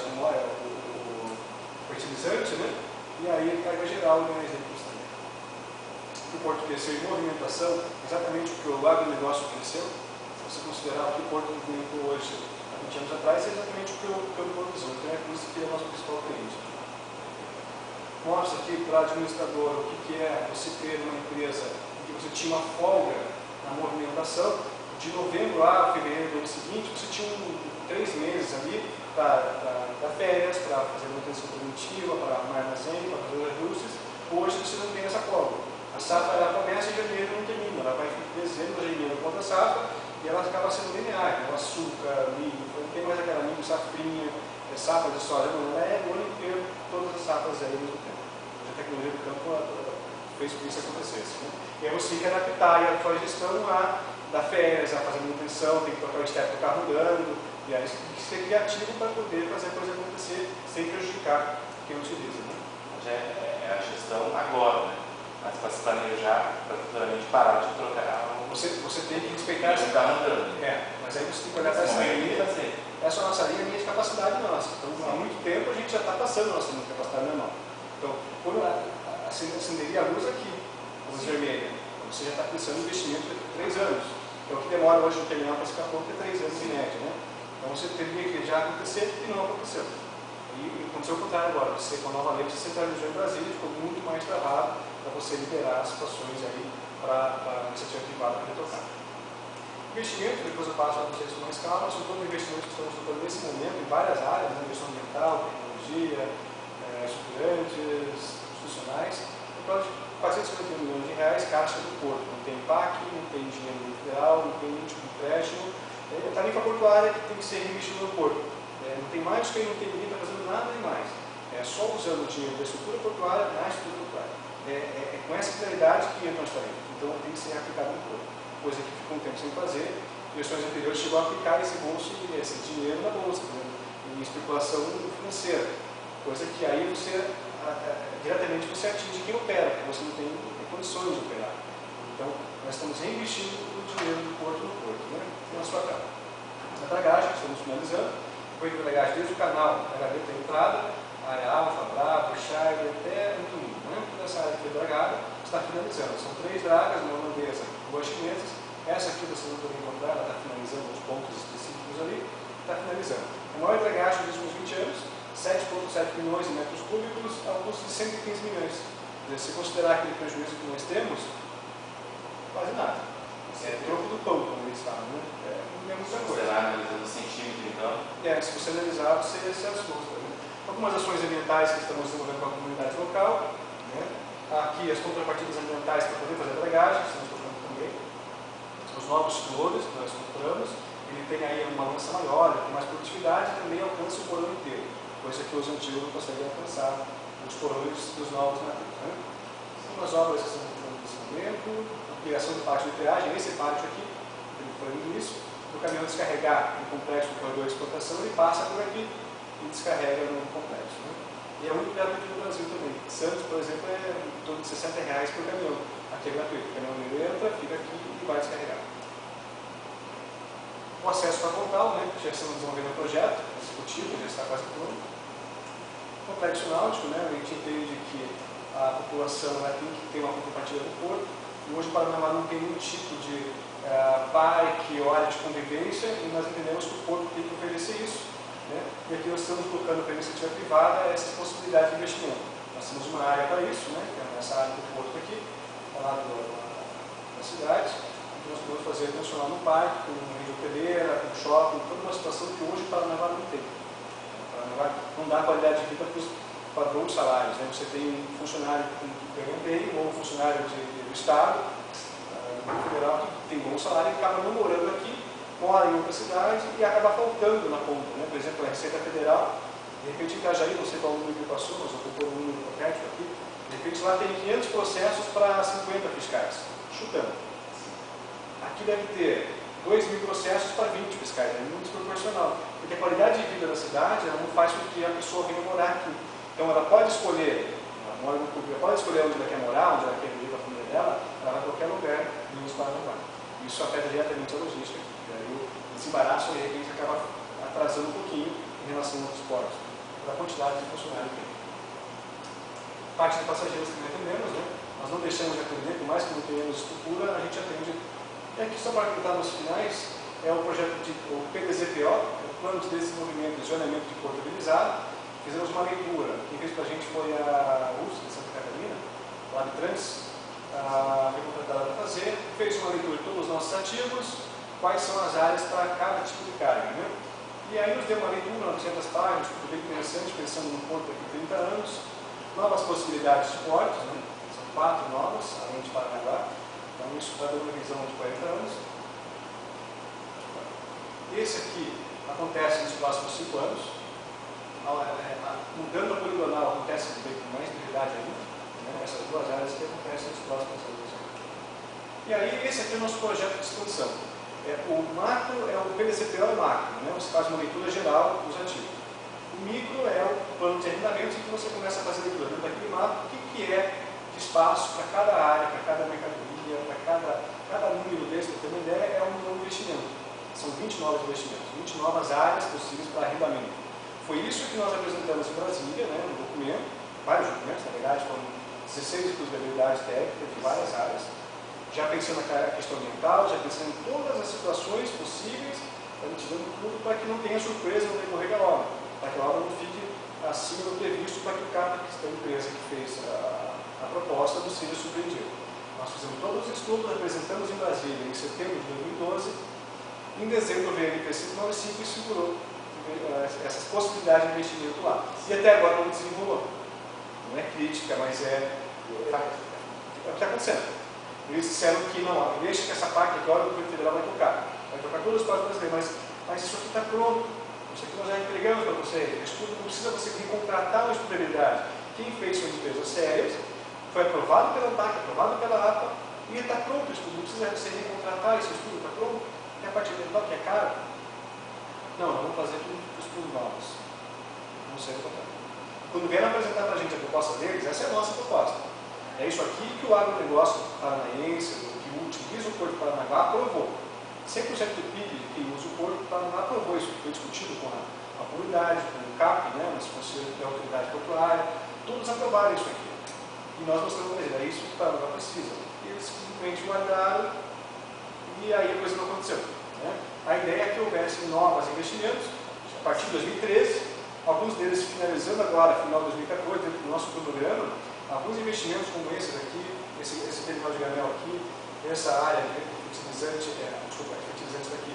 fertilizante, né? E aí carga geral e mais exemplos também. O porto cresceu em movimentação, exatamente porque o agronegócio cresceu. Se você considerar o que o porto movimentou hoje, há 20 anos atrás, é exatamente o que o Campo Horizonte, né? Por isso que é o nosso principal cliente. Mostra aqui para o administrador o que é você ter uma empresa em que você tinha uma folga na movimentação. De novembro a fevereiro do ano seguinte, você tinha 3 meses ali para férias, para fazer manutenção preventiva, para arrumar armazém, para fazer ajustes. Hoje você não tem essa folga. A safra ela começa em janeiro e não termina. Ela vai em dezembro, janeiro, conta a safra, e ela acaba sendo linear. O açúcar, milho, não tem mais aquela milho, safrinha, safra de soja, não. Ela é o ano inteiro, todas as safras aí ao mesmo tempo. A tecnologia do campo fez com que isso acontecesse. Né? E aí você tem que adaptar a sua gestão a dar férias, a fazer manutenção, tem que trocar o step do carro andando, e aí você tem que ser criativo para poder fazer a coisa acontecer sem prejudicar quem utiliza. Né? É a gestão agora, né? Mas para se planejar, para futuramente parar de trocar. Você tem que respeitar essa linha. Mas aí você tem que olhar para essa linha. Essa é a nossa linha de capacidade nossa. Então, há muito tempo a gente já está passando a nossa linha de capacidade normal. Então, quando acenderia a luz aqui, a luz vermelha, você já está pensando em investimento de 3 anos. Então, o que demora hoje no terminal para ficar pronto é 3 anos em média. Né? Então, você teria que já acontecer e não aconteceu. E aconteceu o contrário agora. Você, com a nova lei, você centralizou em Brasília, ficou muito mais travado para você liberar situações aí para a iniciativa privada poder tocar. Investimento, depois eu passo a vocês com mais calma, são todos os investimentos que estamos tocando nesse momento em várias áreas, né? Gestão ambiental, tecnologia, estudantes, institucionais. Então, 451 milhões de reais, caixa do porto. Não tem PAC, não tem dinheiro federal, não tem nenhum tipo de empréstimo. A tarifa portuária que tem que ser reinvestida no porto. Não tem mais que não tem ninguém está fazendo nada demais. É só usando o dinheiro da estrutura portuária na estrutura portuária. É com essa finalidade que entra transparente. Então tem que ser aplicado no porto. Coisa que ficou um tempo sem fazer. Gestões anteriores chegou a aplicar esse dinheiro na bolsa, né? Em especulação financeira. Coisa que aí diretamente você atinge quem opera, porque você não tem condições de operar. Então, nós estamos reinvestindo o dinheiro do porto no porto, né? Na sua cara. Na dragagem, estamos finalizando. Foi a dragagem desde o canal, a gaveta da entrada, a área alfa, brava, Charlie, até o domingo. Né? Toda essa área que foi dragada está finalizando. São 3 dragas, uma holandesa e 2 chinesas. Essa aqui você não pode encontrar, ela está finalizando os pontos específicos ali. Está finalizando. A maior dragagem dos últimos 20 anos. 7,7 milhões de metros cúbicos a um custo de 115 milhões. Se considerar aquele prejuízo que nós temos, quase nada. É troco do pão, como eles falam, né? Não é muita coisa. Se você analisando centímetro, então? Se você analisar, você assusta. Né? Algumas ações ambientais que estamos desenvolvendo com a comunidade local. Né? Aqui as contrapartidas ambientais para poder fazer a dragagem, estamos tocando também. Os novos ciclores que nós compramos, ele tem aí uma lança maior, tem mais produtividade e também alcança o porão inteiro. Coisa que os antigos não conseguem alcançar, os porões dos novos navios. Né? São as obras que estão entrando nesse momento, ampliação do pátio de triagem, esse pátio aqui, que ele foi no início, o caminhão descarregar no complexo do corredor de exportação, ele passa por aqui e descarrega no complexo. Né? E é muito gratuito no Brasil também. Santos, por exemplo, é em torno de R$60 por caminhão. Aqui é gratuito. O caminhão entra, fica aqui e vai descarregar. O acesso frontal, né, já estamos desenvolvendo um projeto executivo, já está quase pronto. Complexo náutico, né, a gente entende que a população tem que ter uma compartilha do porto. E hoje o Paranaguá não tem nenhum tipo de parque ou área de convivência, e nós entendemos que o porto tem que oferecer isso. Né? E aqui nós estamos colocando para a iniciativa privada essas possibilidades de investimento. Nós temos uma área para isso, né, que é essa área do porto aqui, ao lado da cidade, que nós podemos fazer funcionar no parque, com rede hoteleira, com shopping, toda uma situação que hoje o Paranaguá não tem. O Paranaguá não dá qualidade de vida para bons salários. Né? Você tem um funcionário que ganha bem, ou um funcionário do Estado, do federal, que tem bom salário e acaba não morando aqui, mora em outra cidade e acaba faltando na ponta. Né? Por exemplo, a Receita Federal, de repente em Itajaí, não sei qual o número que passou, mas eu vou pôr um número hipotético aqui, de repente lá tem 500 processos para 50 fiscais, chutando. Aqui deve ter 2.000 processos para 20 fiscais, é muito desproporcional. Porque a qualidade de vida da cidade não faz com que a pessoa venha morar aqui. Então ela pode escolher, ela mora no público, ela pode escolher onde ela quer morar, onde ela quer viver com a família dela, ela vai a qualquer lugar menos Paranaguá. Isso afeta diretamente a logística. E aí esse embaraço de repente acaba atrasando um pouquinho em relação a outros portos, pela quantidade de funcionários que tem. Parte de passageiros também atendemos, né? Nós não deixamos de atender, por mais que não tenhamos estrutura, a gente atende. E aqui, só para contar nos finais, é o projeto o PDZPO, é o Plano de Desenvolvimento e Zoneamento de Porto Habilitado. Fizemos uma leitura. Quem fez para a gente foi a USP de Santa Catarina, lá de Trans, foi contratada para fazer, fez uma leitura de todos os nossos ativos, quais são as áreas para cada tipo de carga. Né? E aí nos deu uma leitura, 900 páginas, foi bem interessante, pensando no porto daqui a 30 anos, novas possibilidades de portos, né? São 4 novas, além de Paranaguá, então isso vai dar uma visão de 40 anos. Esse aqui acontece nos próximos 5 anos, mudando a poligonal acontece com mais prioridade ainda, né? Essas duas áreas que acontecem nos próximos anos. E aí esse aqui é o nosso projeto de expansão. O macro é o PDCPO é o macro, né? Você faz uma leitura geral dos ativos. O micro é o plano de arrendamento em que você começa a fazer a leitura dentro daquele macro, o que é de espaço para cada área, para cada mercadoria, para cada número desse, para ter uma ideia, é um novo investimento. São 20 novos investimentos, 20 novas áreas possíveis para arrendamento. Foi isso que nós apresentamos em Brasília, né, no documento, vários documentos, na verdade, foram 16 exclusividades técnicas de várias áreas, já pensando na questão ambiental, já pensando em todas as situações possíveis, a gente dando tudo para que não tenha surpresa no decorrer da obra, para que a obra não fique acima do previsto, para que o cara da empresa que fez a proposta não seja surpreendido. Nós fizemos todos os estudos, apresentamos em Brasília em setembro de 2012, em dezembro veio a NP 595 e segurou essas possibilidades de investimento lá. E até agora não desenrolou. Não é crítica, mas é o que está acontecendo. Eles disseram que não, deixa que essa parte agora o governo federal vai tocar todas as partes brasileiras, mas isso aqui está pronto. Isso aqui nós já entregamos para vocês. O estudo não precisa você recontratar uma estudabilidade. Quem fez são empresas sérias, foi aprovado pela ANTAC, aprovado pela APA, e está pronto o estudo. Não precisa você recontratar esse estudo, está pronto. E a partir do que é caro? Não, nós vamos fazer tudo os estudos novos. Não sei o que. Quando vieram apresentar para a gente a proposta deles, essa é a nossa proposta. É isso aqui que o agronegócio paranaense, que utiliza o Porto Paranaguá, aprovou. 100% do PIB que usa o Porto Paranaguá aprovou isso, foi discutido com a comunidade, com o CAP, né, mas Conselho da Autoridade Portuária, todos aprovaram isso aqui. E nós mostramos para eles, é isso que o Paranaguá precisa. E eles simplesmente guardaram e aí a coisa não aconteceu. Né? A ideia é que houvesse novos investimentos, a partir de 2013, alguns deles finalizando agora, final de 2014, dentro do nosso cronograma, alguns investimentos como esse daqui, esse terminal de granel aqui, essa área de fertilizantes daqui,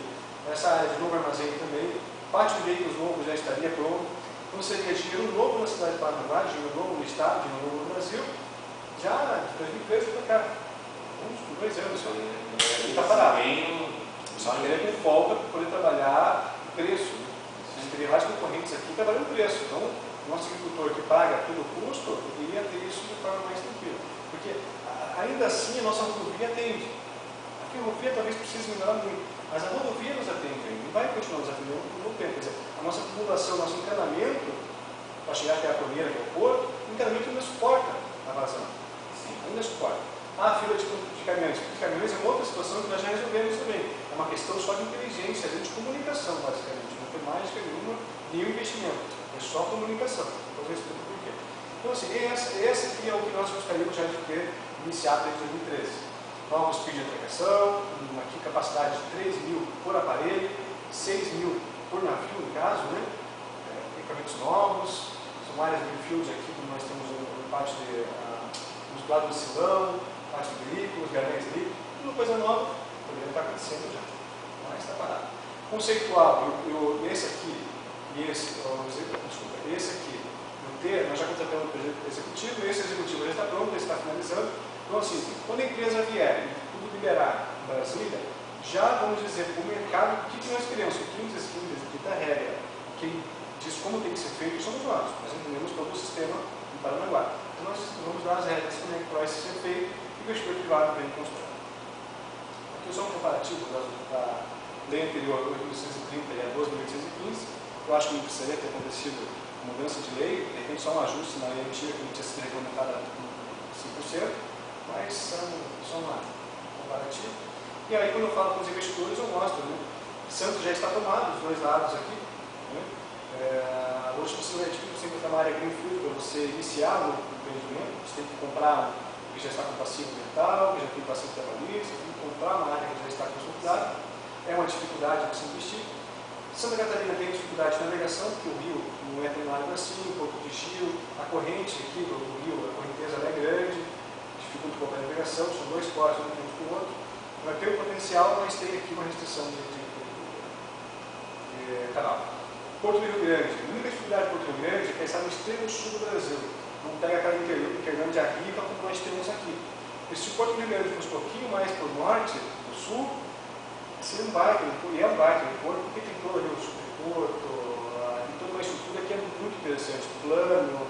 essa área de novo armazém também, parte de veículos novos já estaria pronto, então seria dinheiro novo na cidade de Paranaguá, dinheiro novo no estado, dinheiro novo no Brasil, já de 2013 para cá, uns 2 anos, ele está parado. Só que ele com folga para poder trabalhar o preço. A gente teria vários concorrentes aqui trabalhando o preço. Então, o nosso agricultor que paga todo o custo, poderia ter isso de forma mais tranquila. Porque, ainda assim, a nossa rodovia atende. A ferrovia talvez precise melhorar muito, mas a rodovia nos atende ainda. E vai continuar nos atendendo por um tempo. Quer dizer, a nossa população, nosso encanamento, para chegar até a torneira, que é o porto, o encanamento ainda suporta a vazão. Ainda suporta. A fila de caminhões. De caminhões é uma outra situação que nós já resolvemos também. É uma questão só de inteligência, de comunicação, basicamente. Não tem mágica nenhuma, nenhum investimento. É só comunicação. Depois eu explico por quê. Então, assim, esse aqui é o que nós gostaríamos já de ter iniciado em 2013. Novos speed de atracação, aqui capacidade de 3.000 por aparelho, 6.000 por navio, no caso, né? Equipamentos novos, são áreas de greenfield aqui, como nós temos parte de musculado do silão, parte de veículos, gabinetes líquidos, tudo coisa nova, poderia estar acontecendo já, mas está parado. Conceitual, esse aqui, e esse, desculpa, esse aqui, nós já contratamos o projeto executivo, esse executivo já está pronto, ele está finalizando. Então, assim, quando a empresa vier e tudo liberar em Brasília, já vamos dizer para o mercado o que nós queremos, o que diz a regra, quem diz como tem que ser feito somos nós entendemos todo o sistema em Paranaguá. Então, nós vamos dar as regras como é que vai ser feito e o investidor privado vem construir. Aqui só um comparativo da lei anterior, 8.830 e a 12.815. Eu acho que não precisaria ter acontecido mudança de lei, de repente só um ajuste na lei antiga que não tinha sido regulamentada 100%, mas só um comparativo. E aí, quando eu falo com os investidores, eu mostro, né? Santos já está tomado, os dois lados aqui. Né? Hoje você tem que ter uma área greenfield para você iniciar o empreendimento, você tem que comprar que já está com passivo ambiental, que já tem passivo trabalhista, você tem que comprar uma área que já está consolidada. É uma dificuldade você investir. Santa Catarina tem dificuldade de navegação, porque o rio não é tão largo assim, um pouco de giro, a corrente aqui do rio, a correnteza é grande, dificulta um pouco a navegação, são dois portos, um com o outro. Vai ter o potencial, mas tem aqui uma restrição de canal. Porto do Rio Grande. A única dificuldade do Porto do Rio Grande é que está no extremo sul do Brasil. Não pega aquela Interlândia rica como nós temos aqui. E se o Porto do Rio Grande fosse um pouquinho mais para o norte, para o sul, seria um baita, e é um baita de porto, porque tem todo ali o superporto, tem toda uma estrutura que é muito interessante, plano,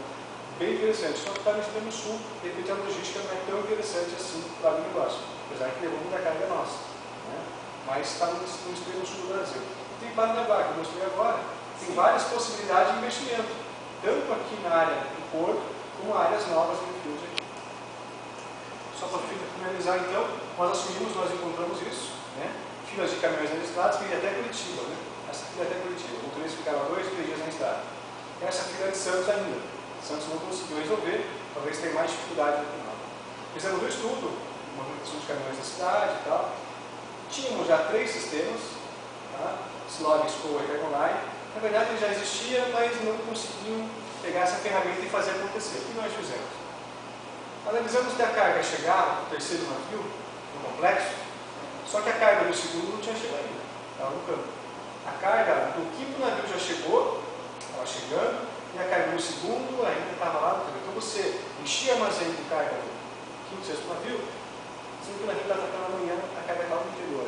bem interessante. Só que está no extremo sul, de repente a logística não é tão interessante assim para o negócio, apesar que levou muita carga nossa. Né? Mas está no extremo sul do Brasil. Tem Paranaguá, que eu mostrei agora, tem várias possibilidades de investimento, tanto aqui na área do porto, como áreas novas de fios aqui. Só para finalizar, então, nós encontramos isso, né? Filas de caminhões nas estradas, que ia até Curitiba, né? Essa fila até Curitiba, o motorista ficava 2, 3 dias na estrada. Essa fila é de Santos ainda. Santos não conseguiu resolver, talvez tenha mais dificuldade no final. Fizemos um estudo, uma movimentação de caminhões na cidade e tal. Tínhamos já 3 sistemas, tá? Slog, Scoa e Cargonline. Na verdade, ele já existia, mas não conseguiam pegar essa ferramenta e fazer acontecer. O que nós fizemos? Analisamos até a carga chegar no terceiro navio, no complexo, só que a carga do segundo não tinha chegado ainda, estava no campo. A carga do quinto navio já chegou, estava chegando, e a carga do segundo ainda estava lá no campo. Então você enchia o armazém com carga do quinto, sexto navio, sendo que o navio está atacando amanhã, a carga estava no interior.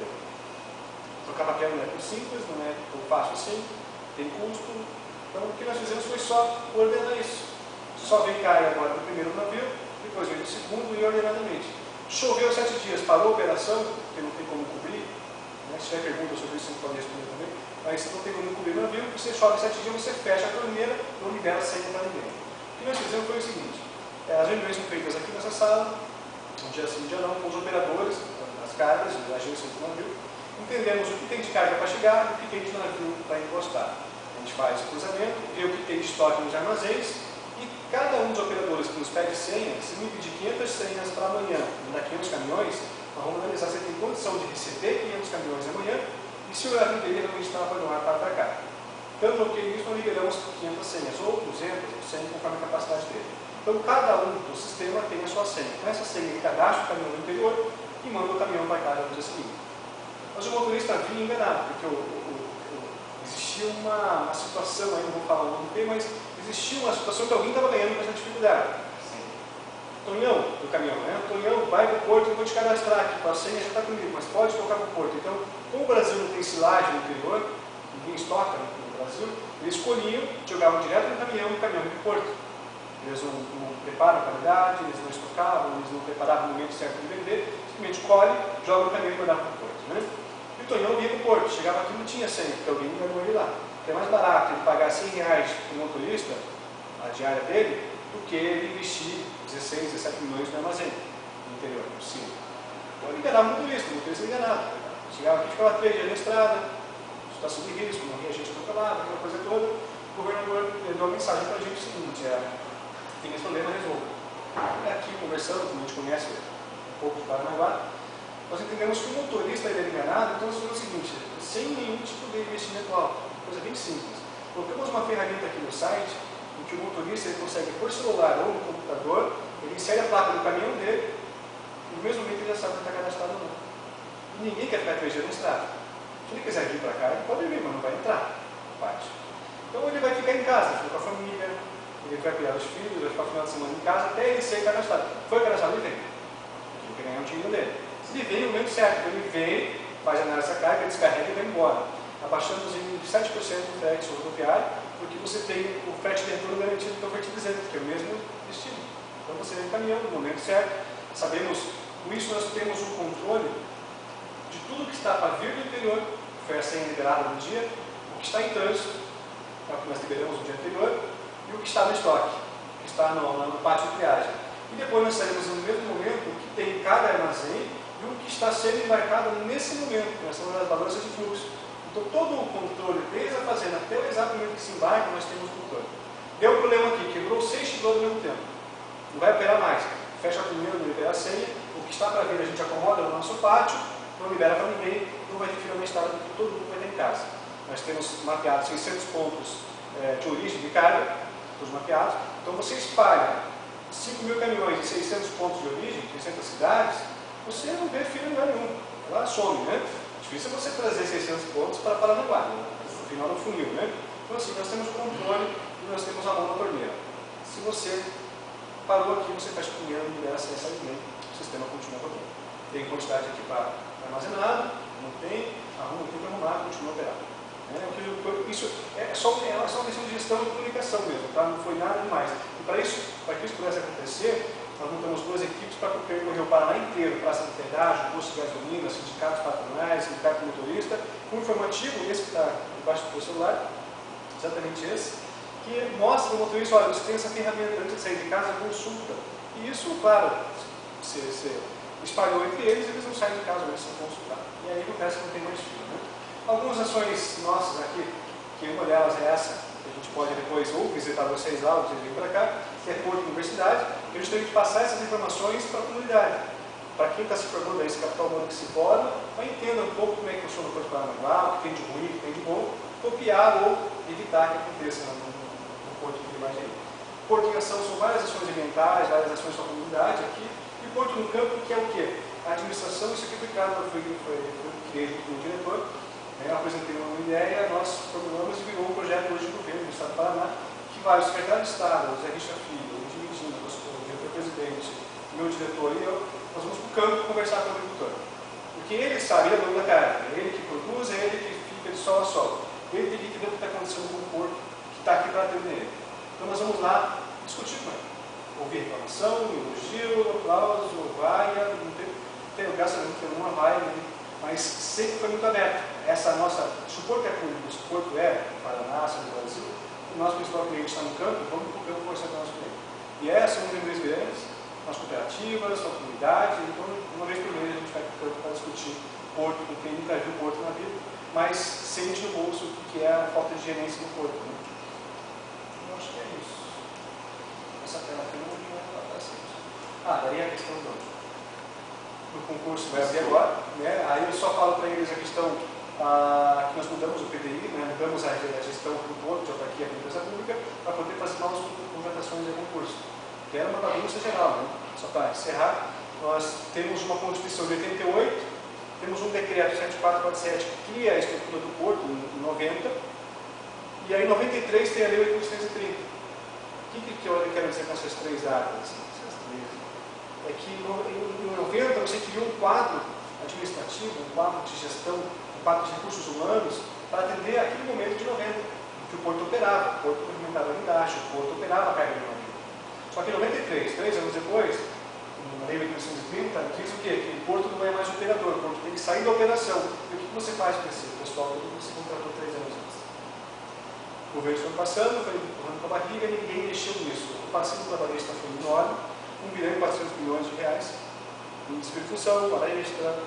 Trocar papel não é tão simples, não é tão fácil assim, tem custo. Então o que nós fizemos foi só ordenar isso. Só vem carga agora do primeiro navio, depois vem do segundo e ordenadamente. Choveu 7 dias, parou a operação, porque não tem como cobrir. Né? Se tiver pergunta sobre isso, você pode responder também. Mas se não tem como cobrir o navio, você chove 7 dias, você fecha a torneira, não libera senha para ninguém. O que nós fizemos foi o seguinte: as reuniões são feitas aqui nessa sala, um dia sim, um dia não, com os operadores, as cargas, as agências do navio. Entendemos o que tem de carga para chegar e o que tem de navio para encostar. A gente faz o cruzamento, vê o que tem de estoque nos armazéns e cada um dos operadores que nos pede senha, se me pedir 500 senhas para amanhã, mandar 500 caminhões, nós vamos analisar se ele tem condição de receber 500 caminhões amanhã e se o navio dele realmente estava no ar para atacar. Então, no que isso, nós liberamos 500 senhas, ou 200, 100, conforme a capacidade dele. Então, cada um do sistema tem a sua senha. Com essa senha, ele cadastra o caminhão no interior e manda o caminhão para casa no dia seguinte. Mas o motorista vinha enganado, porque existia uma situação, aí não vou falar o nome do mas existia uma situação que alguém estava ganhando com essa dificuldade. Tonhão do caminhão, né? Tonhão vai para o porto, eu vou te cadastrar aqui, a senha já está comigo, mas pode tocar para o porto. Então, como o Brasil não tem silagem no interior, ninguém estoca no Brasil, eles escolhiam, jogavam direto no caminhão e o caminhão para o porto. Eles não preparam a qualidade, eles não estocavam, eles não preparavam o momento certo de vender, simplesmente colhe, joga no caminhão e mandava para o porto. Né? E o Tonhão vinha para o porto, chegava aqui e não tinha senha, porque alguém enganou ele lá. Porque é mais barato ele pagar R$100 para o motorista a diária dele do que ele investir 16, 17 milhões no armazém no interior, possível. Então ele enganava muito isso, o motorista enganava. Chegava aqui, ficava 3 dias na estrada, situação de risco, morria gente atropelada, aquela coisa toda. O governador deu uma mensagem para a gente o seguinte: tem esse problema, resolva. Aqui conversando, como a gente conhece um pouco de Paranaguá, nós entendemos que o motorista ele é enganado, então nós fizemos o seguinte: sem nenhum tipo de investimento alto, coisa bem simples. Colocamos uma ferramenta aqui no site em que o motorista ele consegue, por celular ou no computador, ele insere a placa do caminhão dele e no mesmo momento ele já sabe se está cadastrado ou não. E ninguém quer ficar 3 dias na estrada. Se ele quiser vir para cá, ele pode vir, mas não vai entrar no pátio. Então ele vai ficar em casa, fica com a família, ele vai cuidar dos filhos, vai ficar o final de semana em casa até ele ser cadastrado. Foi cadastrado, ele vem. Ele quer ganhar um dinheiro dele. Se ele vem, o momento certo, então ele vem, faz a análise da carga, descarrega e vai embora. Abaixamos em 7% do frete rodoviário, porque você tem o frete de retorno garantido pelo fertilizante, que é o mesmo destino. Então você vem caminhando no momento certo. Sabemos, com isso nós temos um controle de tudo que está para vir do interior, que foi a senha liberada no dia, o que está em trânsito, é o que nós liberamos no dia anterior, e o que está no estoque, que está no pátio de triagem. E depois nós sabemos no mesmo momento o que tem em cada armazém e o que está sendo embarcado nesse momento, nós temos as balanças de fluxo. Então todo o controle, desde a fazenda até o exato momento que se embarca, nós temos controle. Deu um problema aqui, quebrou 6 chegou ao mesmo tempo. Não vai operar mais. Fecha a primeira, não libera a senha, o que está para vir a gente acomoda no nosso pátio, não libera para ninguém, não vai ter fila na estrada porque todo mundo vai ter em casa. Nós temos mapeados 600 pontos de origem de carga, todos mapeados. Então você espalha 5 mil caminhões em 600 pontos de origem, 600 cidades, você não vê fila em lugar nenhum. Ela some, né? Difícil é você trazer 600 pontos para Paranaguá, no final do funil, né? Então assim, nós temos o controle e nós temos a mão na torneira. Se você parou aqui, você fecha o primeiro, libera a senha, sai ninguém, o sistema continua rodando. Tem quantidade aqui para armazenado, não tem, arruma, tem que arrumar, continua operando. Isso é só uma questão de gestão e comunicação mesmo, tá? Não foi nada demais. E para que isso pudesse acontecer, nós montamos 2 equipes para percorrer o Paraná inteiro, praça de pedágio, posto de gasolina, sindicatos patronais, sindicato motorista, com um informativo, esse que está embaixo do seu celular, exatamente esse, que mostra para o motorista: olha, você tem essa ferramenta antes de sair de casa, consulta. E isso, claro, se espalhou entre eles, eles não saem de casa, eles são consultados. E aí acontece que não tem mais fila, né? Algumas ações nossas aqui, que uma delas é essa, que a gente pode depois ou visitar vocês lá, ou vocês virem para cá, que é Porto Universidade, que a gente tem que passar essas informações para a comunidade. Para quem está se formando aí, esse capital humano que se forma, vai entender um pouco como é que funciona o Porto Paranaguá, o que tem de ruim, o que tem de bom, copiar ou evitar que aconteça no Porto de imagem. Porto em Ação são várias ações ambientais, várias ações com a comunidade aqui, e Porto no Campo, que é o quê? A administração, isso aqui foi criado, foi criado pelo diretor. Eu apresentei uma ideia, nós formulamos e virou um projeto hoje do governo do Estado do Paraná, que vai o secretário de Estado, o Zé Richa Filho, o Jimmy Medina, o diretor-presidente, o meu diretor e eu, nós vamos para o campo conversar com o agricultor. Porque ele sabe, ele é dono da carne, é ele que produz, é ele que fica de sol a sol. Ele tem que entender o que está acontecendo com o porto, que está aqui para atender ele. Então nós vamos lá discutir com ele. Ouvir reclamação, elogio, aplauso, vaia, não tem graça nenhuma vaia, mas sempre foi muito aberto. Essa nossa, se o porto é público, se o porto é Paraná, no Brasil, o nosso principal cliente está no campo, vamos para o campo conversar com o nosso cliente. E essas são reuniões grandes, as cooperativas, a comunidade, então uma vez por mês a gente vai para o campo para discutir porto, com quem nunca viu porto na vida, mas sente no bolso o que é a falta de gerência no porto. Né? Eu acho que é isso. Essa tela aqui não vai para cima. Daí a questão do concurso vai abrir agora, né? Aí eu só falo para eles a questão que nós mudamos o PDI, né? Mudamos a gestão para o porto, de autarquia e empresa pública, para poder fazer novas contratações de concurso. Que era uma bagunça geral, né? Só para encerrar, nós temos uma Constituição de 88, temos um decreto 7447 que cria a estrutura do porto em 90, e aí em 93 tem a Lei 830. O que eu quero dizer com essas 3 datas? É que em 90 você criou um quadro administrativo, um quadro de gestão, um quadro de recursos humanos para atender aquele momento de 90, em que o porto operava, o porto movimentava embaixo, o porto operava a carga de navio. Só que em 93, 3 anos depois, na Lei 830, diz o quê? Que o porto não é mais operador, o porto tem que sair da operação. E o que você faz com esse pessoal que você contratou 3 anos antes? O governo foi passando, foi empurrando com a barriga e ninguém mexeu nisso. O passivo trabalhista foi enorme, 1.400 bilhões de reais em desfunção, hora extra,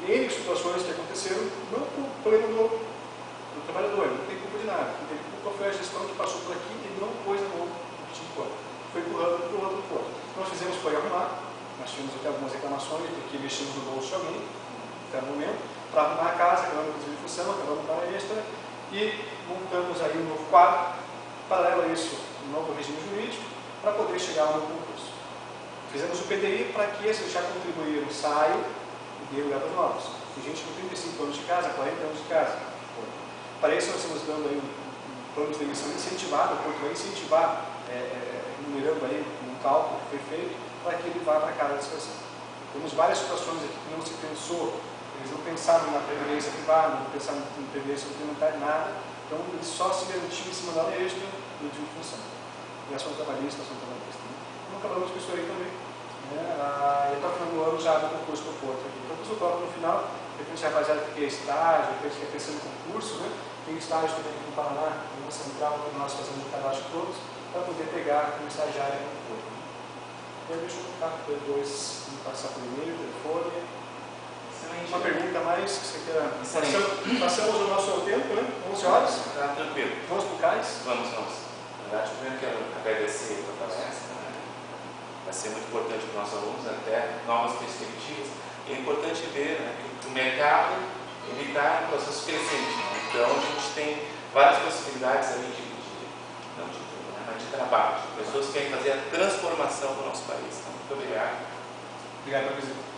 em situações que aconteceram, não por problema do trabalhador, ele não tem culpa de nada. Quem teve culpa foi a gestão que passou por aqui e não pôs a mão no que tinha que pôr. Foi empurrando para o outro ponto. O que nós fizemos foi arrumar, nós tivemos até algumas reclamações, porque mexemos no bolso de alguém, até o momento, para arrumar a casa, acabamos com a função, acabamos com a hora extra, e montamos aí um novo quadro, paralelo a isso, um novo regime jurídico, para poder chegar ao novo concurso. Fizemos o PDI para que esses já contribuíram saiam e dêem lugar para novos. Tem gente com 35 anos de casa, 40 anos de casa. Para isso nós estamos dando aí um plano de demissão incentivado, o Porto vai incentivar, enumerando aí um cálculo que foi feito, para que ele vá para a casa da dispersão. Temos várias situações aqui que não se pensou, eles não pensaram na previdência privada, não pensaram em previdência complementar, nada, então eles só se garantiam em cima da hora extra e de função. E ação trabalhista, ação trabalhista. Então acabamos com isso aí também. E até o final do ano já abre o concurso para o Porto aqui. Então, eu toco no final, de repente a rapaziada que quer estágio, de repente que quer pensar no concurso, né? Tem estágio também aqui no Paraná, tem uma central que nós fazemos o cadastro todos, para poder pegar como estagiário no Porto. E aí deixa eu colocar depois, passar por e-mail, telefone. Excelente. Uma pergunta mais que você queira. Passamos o nosso tempo, né? 11 horas. Tá tranquilo. Vamos para o CAIS? Vamos. Na verdade, primeiro quero agradecer a palestra. Vai ser muito importante para os nossos alunos, até novas perspectivas. E é importante ver, né, que o mercado está em processo crescente. Né? Então, a gente tem várias possibilidades ali de trabalho, de pessoas que querem fazer a transformação do nosso país. Então, muito obrigado. Obrigado pela visita.